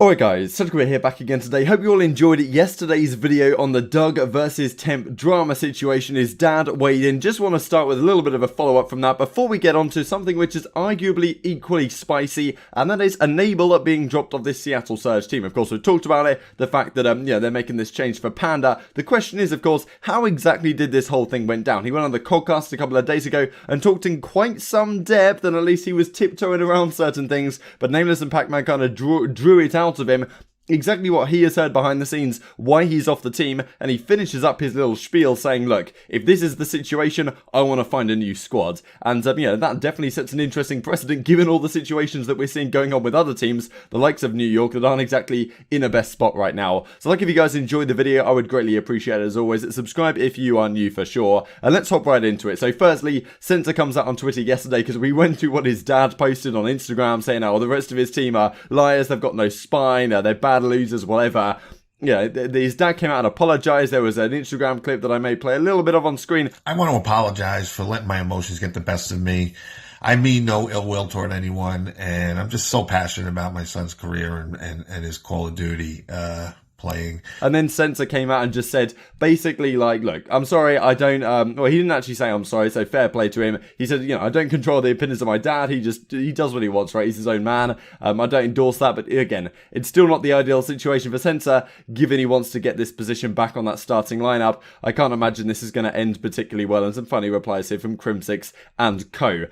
Alright guys, we're here back again today. Hope you all enjoyed yesterday's video on the Doug versus Temp drama situation. His dad weighed in. Just want to start with a little bit of a follow-up from that before we get on to something which is arguably equally spicy, and that is Enable being dropped off this Seattle Surge team. Of course, we've talked about it, the fact that they're making this change for Panda. The question is, of course, how exactly did this whole thing went down? He went on the podcast a couple of days ago and talked in quite some depth, and at least he was tiptoeing around certain things, but Nameless and Pac-Man kind of drew it out of him exactly what he has heard behind the scenes, why he's off the team, and he finishes up his little spiel saying, look, if this is the situation, I want to find a new squad. And that definitely sets an interesting precedent given all the situations that we're seeing going on with other teams, the likes of New York, that aren't exactly in a best spot right now. So like, if you guys enjoyed the video, I would greatly appreciate it as always. Subscribe if you are new for sure, and let's hop right into it. So firstly, Censor comes out on Twitter yesterday because we went through what his dad posted on Instagram saying, oh, the rest of his team are liars, they've got no spine, they're bad losers, whatever. Yeah, his dad came out and apologized. There was an Instagram clip that I may play a little bit of on screen. I want to apologize for letting my emotions get the best of me. I mean no ill will toward anyone, and I'm just so passionate about my son's career and his Call of Duty playing. And then Censor came out and just said, basically, like, look, I'm sorry, I don't, well, he didn't actually say I'm sorry, so fair play to him. He said, I don't control the opinions of my dad, he does what he wants, right? He's his own man. I don't endorse that, but again, it's still not the ideal situation for Censor, given he wants to get this position back on that starting lineup. I can't imagine this is going to end particularly well, and some funny replies here from Crimsix and co.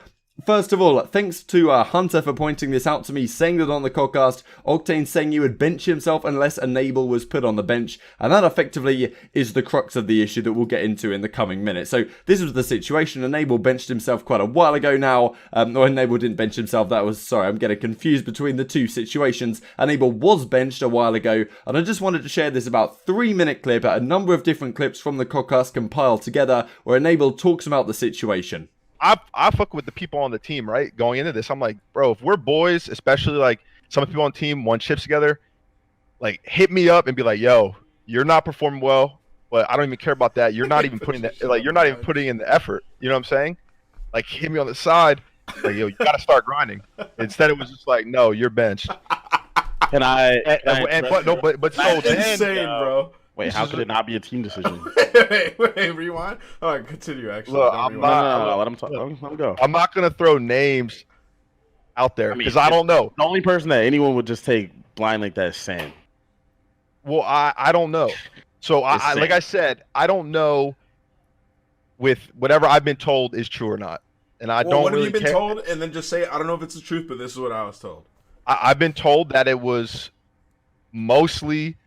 First of all, thanks to Hunter for pointing this out to me, saying that on the podcast, Octane saying he would bench himself unless Enable was put on the bench, and that effectively is the crux of the issue that we'll get into in the coming minutes. So this was the situation. Enable benched himself quite a while ago now, or Enable didn't bench himself, I'm getting confused between the two situations. Enable was benched a while ago, and I just wanted to share this about 3-minute clip, a number of different clips from the podcast compiled together, where Enable talks about the situation. I fuck with the people on the team, right? Going into this, I'm like, bro, if we're boys, especially like some people on the team won chips together, like hit me up and be like, yo, you're not performing well, but I don't even care about that. You're not even putting that, like, you're not even putting in the effort. You know what I'm saying? Like, hit me on the side, like, yo, you gotta start grinding. Instead, it was just like, no, you're benched. But so then, insane, bro. Wait, how could it not be a team decision? wait, rewind. All right, continue. Actually, look, No, let him talk. Let him go. I'm not gonna throw names out there because I don't know. The only person that anyone would just take blind like that is Sam. Well, I don't know. So I like I said, I don't know with whatever I've been told is true or not, and I don't. What really have you been care. told? And then just say, I don't know if it's the truth, but this is what I was told. I've been told that it was mostly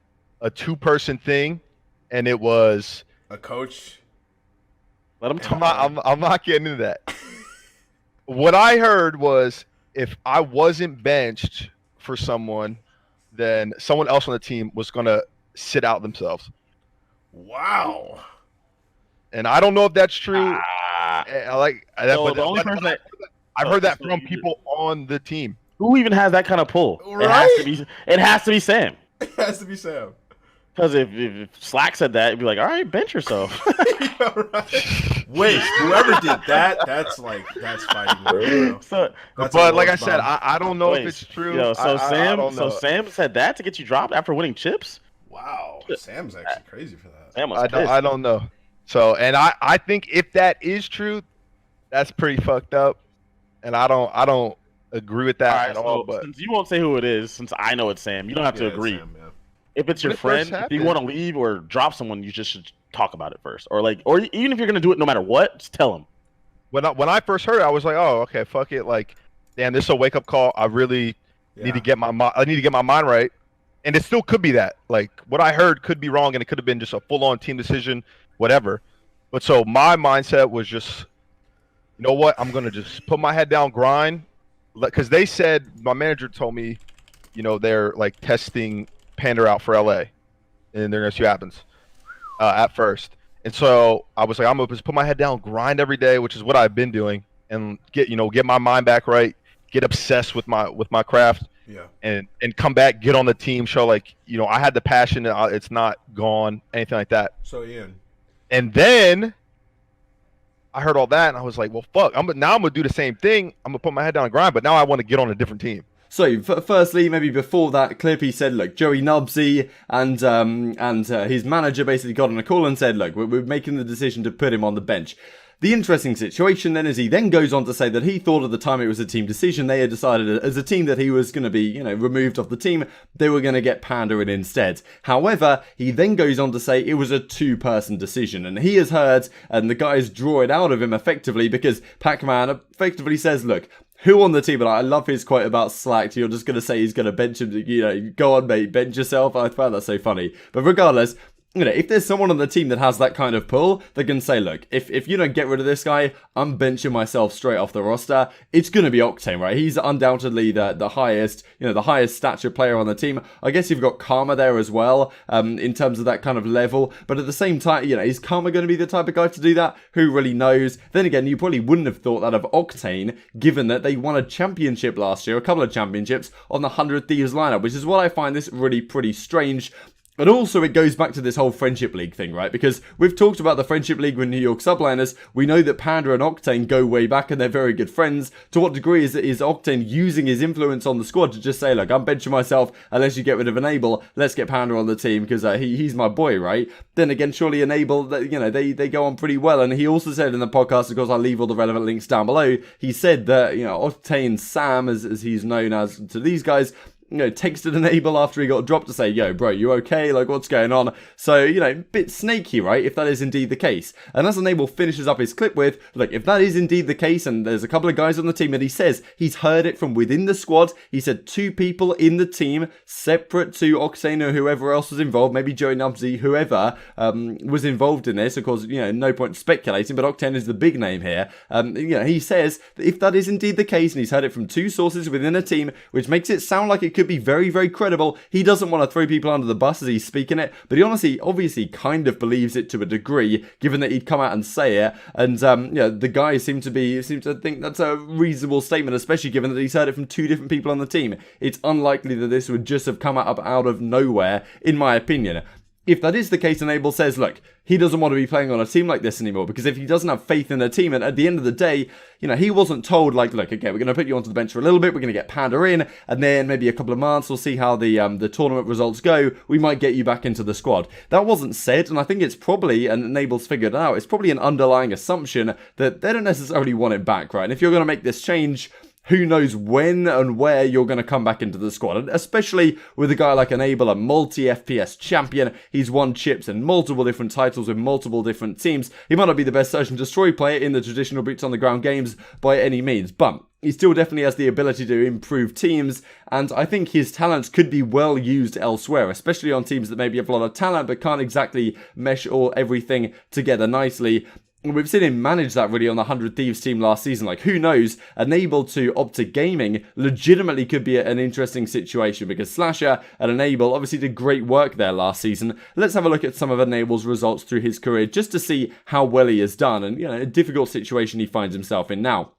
a 2-person thing, and it was a coach. Let him talk. I'm not getting into that. What I heard was if I wasn't benched for someone, then someone else on the team was gonna sit out themselves. Wow. And I don't know if that's true. The only person that I've heard that from people on the team. Who even has that kind of pull? Right? It has to be Sam. It has to be Sam. Because if Slack said that, it'd be like, all right, bench yourself. Yeah, right. Wait, whoever did that, that's fighting. Bro. But like I said, I don't know if it's true. Sam said that to get you dropped after winning chips? Wow, Sam's actually crazy for that. Sam was I don't know. So, and I think if that is true, that's pretty fucked up, and I don't agree with that at all. But since you won't say who it is, since I know it's Sam, you don't have to agree. Sam, yeah. If it's your friend, if you want to leave or drop someone, you just should talk about it first. Or even if you're gonna do it no matter what, just tell them. When I first heard it, I was like, oh, okay, fuck it. Like, damn, this is a wake up call. I really need to get my mind right. And it still could be that. Like, what I heard could be wrong, and it could have been just a full on team decision, whatever. But so my mindset was just, you know what? I'm gonna just put my head down, grind, because they said, my manager told me, they're like testing Panda out for LA, and they're gonna see what happens at first. And so I was like, I'm gonna just put my head down, grind every day, which is what I've been doing, and get my mind back right, get obsessed with my craft, and come back, get on the team, show like I had the passion, it's not gone, anything like that. So Ian, and then I heard all that, and I was like, well, fuck, now I'm gonna do the same thing. I'm gonna put my head down and grind, but now I want to get on a different team. So, firstly, maybe before that clip, he said, look, Joey Nubsy and his manager basically got on a call and said, look, we're making the decision to put him on the bench. The interesting situation then is he then goes on to say that he thought at the time it was a team decision. They had decided as a team that he was going to be, removed off the team. They were going to get Panda in instead. However, he then goes on to say it was a two-person decision. And he has heard, and the guys draw it out of him effectively because Pac-Man effectively says, look, who on the team, and I love his quote about Slack, you're just going to say he's going to bench him, go on mate, bench yourself. I found that so funny. But regardless, if there's someone on the team that has that kind of pull, they can say, look, if you don't get rid of this guy, I'm benching myself straight off the roster. It's going to be Octane, right? He's undoubtedly the highest, the highest stature player on the team. I guess you've got Karma there as well, in terms of that kind of level. But at the same time, is Karma going to be the type of guy to do that? Who really knows? Then again, you probably wouldn't have thought that of Octane, given that they won a championship last year, a couple of championships, on the 100 Thieves lineup, which is why I find this really pretty strange. And also it goes back to this whole Friendship League thing, right? Because we've talked about the Friendship League with New York Subliners. We know that Panda and Octane go way back and they're very good friends. To what degree is Octane using his influence on the squad to just say, look, I'm benching myself unless you get rid of Enable. Let's get Panda on the team because he's my boy, right? Then again, surely Enable, they go on pretty well. And he also said in the podcast, of course, I'll leave all the relevant links down below. He said that, Octane Sam, as he's known as to these guys, texted Enable after he got dropped to say, yo, bro, you okay? Like, what's going on? So, bit snaky, right? If that is indeed the case. And as Enable finishes up his clip with, look, if that is indeed the case, and there's a couple of guys on the team that he says he's heard it from within the squad. He said 2 people in the team, separate to Octane or whoever else was involved, maybe Joey Nubsy, whoever was involved in this. Of course, no point speculating, but Octane is the big name here. He says that if that is indeed the case, and he's heard it from 2 sources within a team, which makes it sound like it could be very, very credible. He doesn't want to throw people under the bus as he's speaking it, but he obviously kind of believes it to a degree, given that he'd come out and say it. And the guys seem to think that's a reasonable statement, especially given that he's heard it from 2 different people on the team. It's unlikely that this would just have come out of nowhere, in my opinion. If that is the case, Enable says, look, he doesn't want to be playing on a team like this anymore, because if he doesn't have faith in the team, and at the end of the day, he wasn't told, like, look, okay, we're going to put you onto the bench for a little bit, we're going to get Panda in, and then maybe a couple of months, we'll see how the tournament results go, we might get you back into the squad. That wasn't said, and I think it's probably, and Enable's figured it out, it's probably an underlying assumption that they don't necessarily want it back, right? And if you're going to make this change, who knows when and where you're going to come back into the squad. And especially with a guy like Enable, a multi-FPS champion. He's won chips in multiple different titles with multiple different teams. He might not be the best search and destroy player in the traditional boots on the ground games by any means, but he still definitely has the ability to improve teams, and I think his talents could be well used elsewhere, especially on teams that maybe have a lot of talent but can't exactly mesh everything together nicely. We've seen him manage that really on the 100 Thieves team last season. Like, who knows, Enable to OpTic Gaming legitimately could be an interesting situation, because Slasher and Enable obviously did great work there last season. Let's have a look at some of Enable's results through his career just to see how well he has done, and a difficult situation he finds himself in now.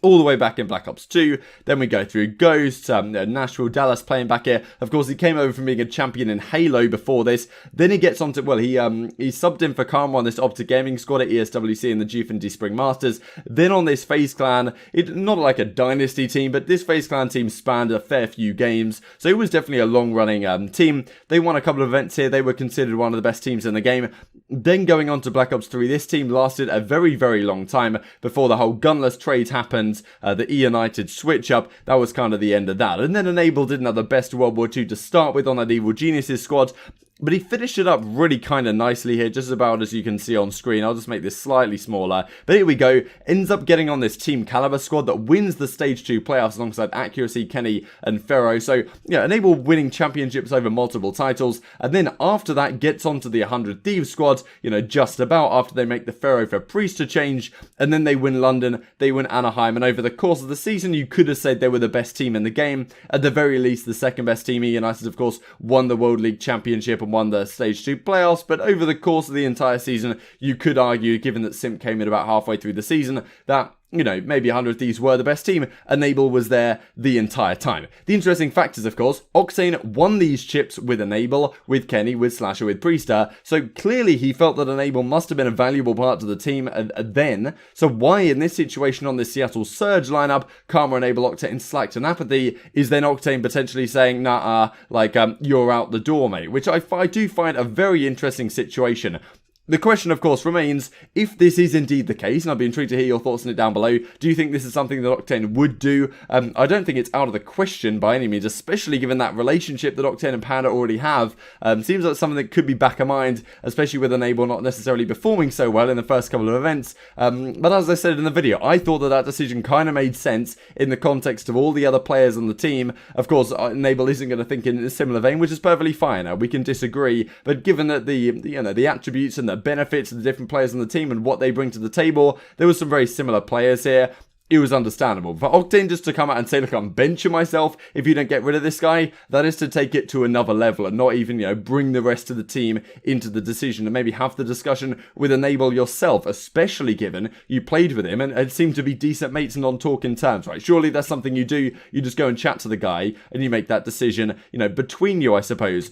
All the way back in Black Ops 2, then we go through Ghost, Nashville, Dallas playing back here. Of course, he came over from being a champion in Halo before this. Then he gets onto, well, he subbed in for Karma on this OpTic Gaming squad at ESWC in the G Spring Masters. Then on this FaZe Clan, not like a dynasty team, but this FaZe Clan team spanned a fair few games. So it was definitely a long-running team. They won a couple of events here. They were considered one of the best teams in the game. Then going on to Black Ops 3, this team lasted a very, very long time before the whole gunless trade happened. The E-United switch up, that was kind of the end of that. And then Enable didn't have the best World War II to start with on that Evil Geniuses squad, but he finished it up really kind of nicely here, just about as you can see on screen. I'll just make this slightly smaller. But here we go. Ends up getting on this Team Caliber squad that wins the Stage 2 playoffs alongside Accuracy, Kenny, and Pharaoh. So, yeah, Enable winning championships over multiple titles. And then after that, gets onto the 100 Thieves squad, just about after they make the Pharaoh for Priest to change. And then they win London, they win Anaheim. And over the course of the season, you could have said they were the best team in the game. At the very least, the second best team. E-United, of course, won the World League Championship and won the Stage 2 playoffs, but over the course of the entire season, you could argue, given that Simp came in about halfway through the season, that you know, maybe 100 Thieves were the best team, Enable was there the entire time. The interesting fact is, of course, Octane won these chips with Enable, with Kenny, with Slasher, with Priester, so clearly he felt that Enable must have been a valuable part to the team then, so why in this situation on this Seattle Surge lineup, Karma, Enable, Octane, Slacked and Apathy, is then Octane potentially saying, nah, like, you're out the door, mate, which I do find a very interesting situation. The question, of course, remains, if this is indeed the case, and I'd be intrigued to hear your thoughts on it down below, do you think this is something that Octane would do? I don't think it's out of the question by any means, especially given that relationship that Octane and Panda already have. Seems like something that could be back of mind, especially with Enable not necessarily performing so well in the first couple of events. But as I said in the video, I thought that decision kind of made sense in the context of all the other players on the team. Of course, Enable isn't going to think in a similar vein, which is perfectly fine. We can disagree, but given that the attributes and the benefits of the different players on the team and what they bring to the table, there were some very similar players here. It was understandable. For Octane just to come out and say, look, I'm benching myself if you don't get rid of this guy, that is to take it to another level and not even, you know, bring the rest of the team into the decision and maybe have the discussion with Enable yourself, especially given you played with him and seemed to be decent mates and on talking terms, right? Surely that's something you do. You just go and chat to the guy and you make that decision, you know, between you, I suppose.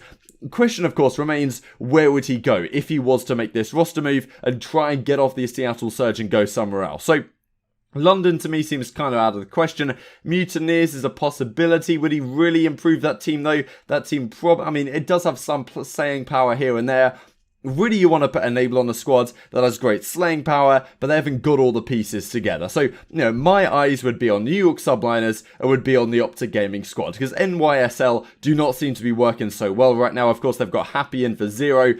Question, of course, remains, where would he go if he was to make this roster move and try and get off the Seattle Surge and go somewhere else? So, London to me seems kind of out of the question. Mutineers is a possibility. Would he really improve that team though? That team I mean, it does have some saying power here and there. Really, you want to put Enable on the squad that has great slaying power, but they haven't got all the pieces together. So, you know, my eyes would be on New York Subliners and would be on the OpTic Gaming squad, because NYSL do not seem to be working so well right now. Of course, they've got Happy in for 0.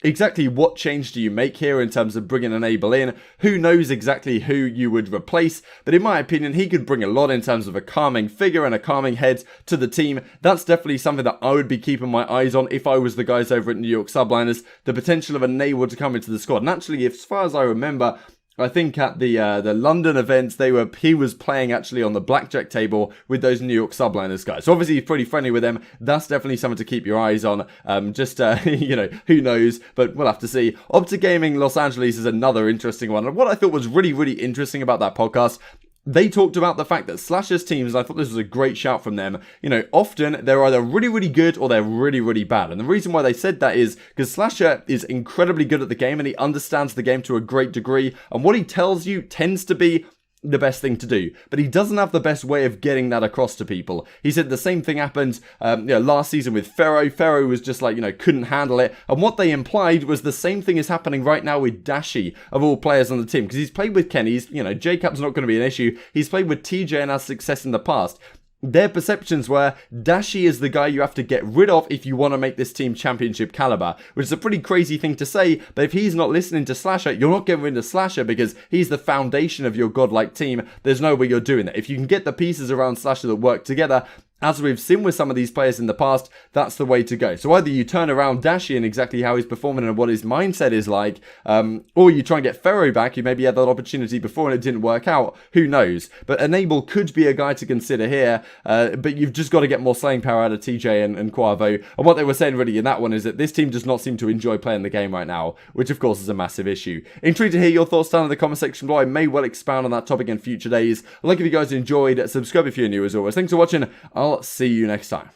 Exactly what change do you make here in terms of bringing Enable in? Who knows exactly who you would replace? But in my opinion, he could bring a lot in terms of a calming figure and a calming head to the team. That's definitely something that I would be keeping my eyes on if I was the guys over at New York Subliners. The potential of Enable to come into the squad. And actually, as far as I remember, I think at the London events, he was playing actually on the blackjack table with those New York Subliners guys. So obviously he's pretty friendly with them. That's definitely something to keep your eyes on. You know, who knows, but we'll have to see. OpTic Gaming Los Angeles is another interesting one. And what I thought was really, really interesting about that podcast, they talked about the fact that Slasher's teams, and I thought this was a great shout from them, you know, often they're either really, really good or they're really, really bad. And the reason why they said that is because Slasher is incredibly good at the game and he understands the game to a great degree. And what he tells you tends to be the best thing to do, but he doesn't have the best way of getting that across to people. He said the same thing happened last season with Pharaoh. Pharaoh was just like, you know, couldn't handle it, and what they implied was the same thing is happening right now with Dashy, of all players on the team, because he's played with Kenny's, you know, J-Cap's not going to be an issue. He's played with TJ and has success in the past. Their perceptions were Dashy is the guy you have to get rid of if you want to make this team championship caliber, which is a pretty crazy thing to say, but if he's not listening to Slasher, you're not getting rid of Slasher because he's the foundation of your godlike team. There's no way you're doing that. If you can get the pieces around Slasher that work together, as we've seen with some of these players in the past, that's the way to go. So either you turn around Dashy and exactly how he's performing and what his mindset is like, or you try and get Pharaoh back. You maybe had that opportunity before and it didn't work out. Who knows? But Enable could be a guy to consider here, but you've just got to get more slaying power out of TJ and Quavo. And what they were saying really in that one is that this team does not seem to enjoy playing the game right now, which of course is a massive issue. Intrigued to hear your thoughts down in the comment section below. I may well expound on that topic in future days. Like if you guys enjoyed, subscribe if you're new as always. Thanks for watching. I'll see you next time.